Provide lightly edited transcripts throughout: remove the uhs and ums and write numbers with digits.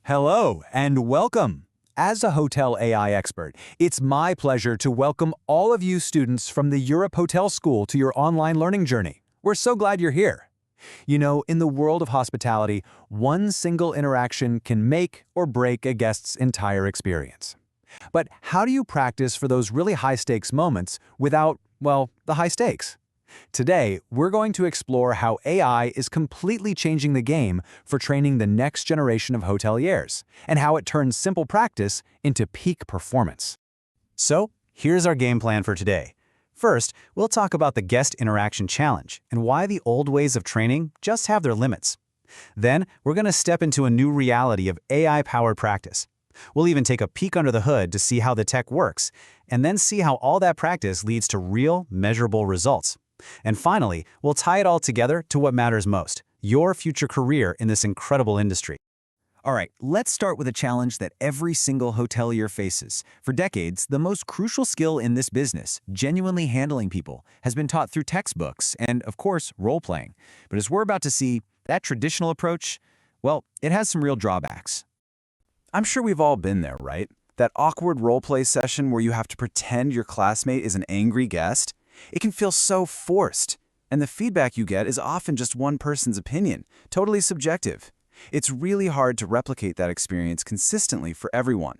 Hello and welcome. As a hotel AI expert, it's my pleasure to welcome all of you students from the Europe Hotel School to your online learning journey. We're so glad you're here. You know, in the world of hospitality, one single interaction can make or break a guest's entire experience. But how do you practice for those really high-stakes moments without, well, the high stakes? Today, we're going to explore how AI is completely changing the game for training the next generation of hoteliers, and how it turns simple practice into peak performance. So, here's our game plan for today. First, we'll talk about the guest interaction challenge and why the old ways of training just have their limits. Then, we're going to step into a new reality of AI-powered practice. We'll even take a peek under the hood to see how the tech works, and then see how all that practice leads to real, measurable results. And finally, we'll tie it all together to what matters most, your future career in this incredible industry. All right, let's start with a challenge that every single hotelier faces. For decades, the most crucial skill in this business, genuinely handling people, has been taught through textbooks and, of course, role-playing. But as we're about to see, that traditional approach, well, it has some real drawbacks. I'm sure we've all been there, right? That awkward role-play session where you have to pretend your classmate is an angry guest. It can feel so forced, and the feedback you get is often just one person's opinion, totally subjective. It's really hard to replicate that experience consistently for everyone.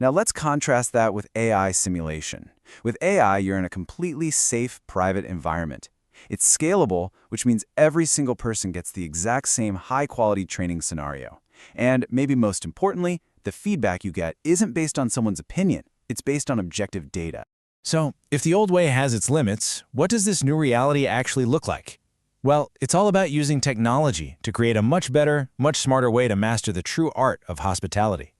Now let's contrast that with AI simulation. With AI, you're in a completely safe, private environment. It's scalable, which means every single person gets the exact same high-quality training scenario. And maybe most importantly, the feedback you get isn't based on someone's opinion, it's based on objective data. So, if the old way has its limits, what does this new reality actually look like? Well, it's all about using technology to create a much better, much smarter way to master the true art of hospitality.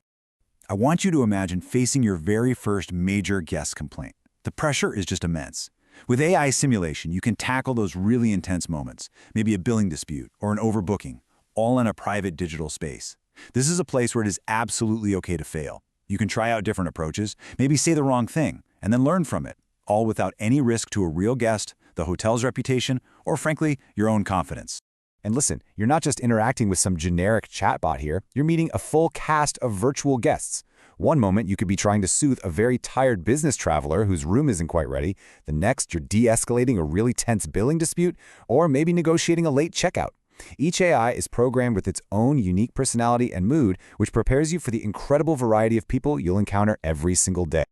I want you to imagine facing your very first major guest complaint. The pressure is just immense. With AI simulation, you can tackle those really intense moments, maybe a billing dispute or an overbooking, all in a private digital space. This is a place where it is absolutely okay to fail. You can try out different approaches, maybe say the wrong thing, and then learn from it, all without any risk to a real guest, the hotel's reputation, or frankly, your own confidence. And listen, you're not just interacting with some generic chatbot here, you're meeting a full cast of virtual guests. One moment, you could be trying to soothe a very tired business traveler whose room isn't quite ready. The next, you're de-escalating a really tense billing dispute, or maybe negotiating a late checkout. Each AI is programmed with its own unique personality and mood, which prepares you for the incredible variety of people you'll encounter every single day.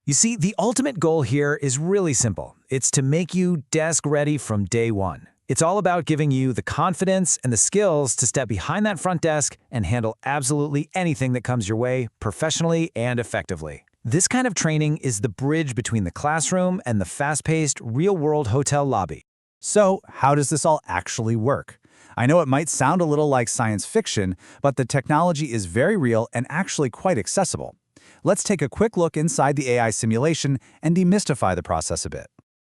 You see, the ultimate goal here is really simple. It's to make you desk-ready from day one. It's all about giving you the confidence and the skills to step behind that front desk and handle absolutely anything that comes your way, professionally and effectively. This kind of training is the bridge between the classroom and the fast-paced, real-world hotel lobby. So, how does this all actually work? I know it might sound a little like science fiction, but the technology is very real and actually quite accessible. Let's take a quick look inside the AI simulation and demystify the process a bit.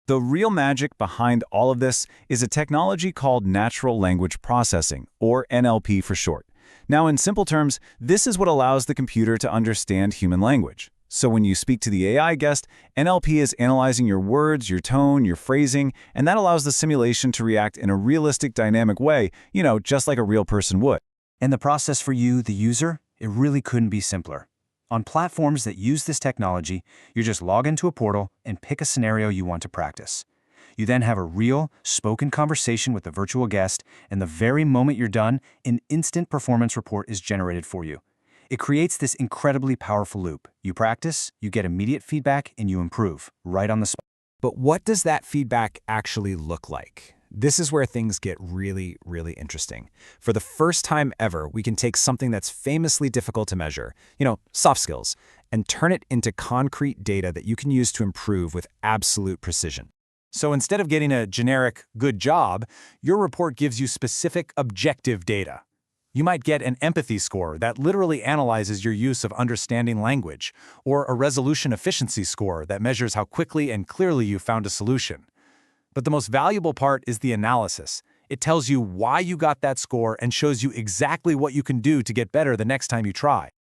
The real magic behind all of this is a technology called natural language processing, or NLP for short. Now, in simple terms, this is what allows the computer to understand human language. So when you speak to the AI guest, NLP is analyzing your words, your tone, your phrasing, and that allows the simulation to react in a realistic, dynamic way, just like a real person would. And the process for you, the user, it really couldn't be simpler. On platforms that use this technology, you just log into a portal and pick a scenario you want to practice. You then have a real, spoken conversation with the virtual guest, and the very moment you're done, an instant performance report is generated for you. It creates this incredibly powerful loop. You practice, you get immediate feedback, and you improve, right on the spot. But what does that feedback actually look like? This is where things get really, really interesting. For the first time ever, we can take something that's famously difficult to measure, soft skills, and turn it into concrete data that you can use to improve with absolute precision. So instead of getting a generic good job, your report gives you specific objective data. You might get an empathy score that literally analyzes your use of understanding language, or a resolution efficiency score that measures how quickly and clearly you found a solution. But the most valuable part is the analysis. It tells you why you got that score and shows you exactly what you can do to get better the next time you try.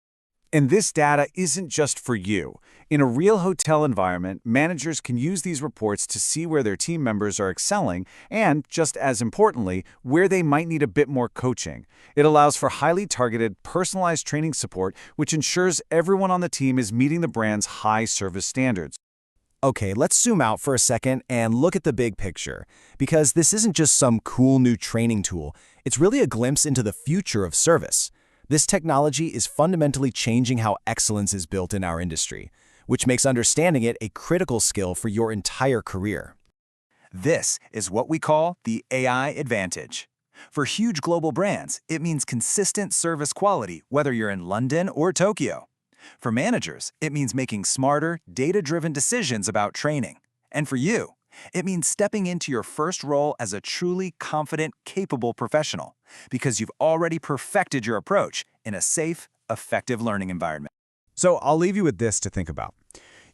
And this data isn't just for you. In a real hotel environment, managers can use these reports to see where their team members are excelling and, just as importantly, where they might need a bit more coaching. It allows for highly targeted, personalized training support, which ensures everyone on the team is meeting the brand's high service standards. Okay, let's zoom out for a second and look at the big picture, because this isn't just some cool new training tool. It's really a glimpse into the future of service. This technology is fundamentally changing how excellence is built in our industry, which makes understanding it a critical skill for your entire career. This is what we call the AI advantage. For huge global brands, it means consistent service quality whether you're in London or Tokyo. For managers, it means making smarter, data-driven decisions about training. And for you, it means stepping into your first role as a truly confident, capable professional, because you've already perfected your approach in a safe, effective learning environment. So I'll leave you with this to think about.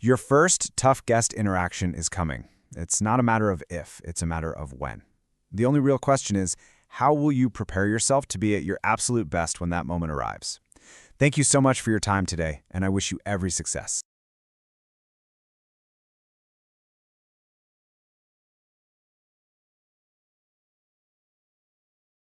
Your first tough guest interaction is coming. It's not a matter of if, it's a matter of when. The only real question is, how will you prepare yourself to be at your absolute best when that moment arrives? Thank you so much for your time today, and I wish you every success.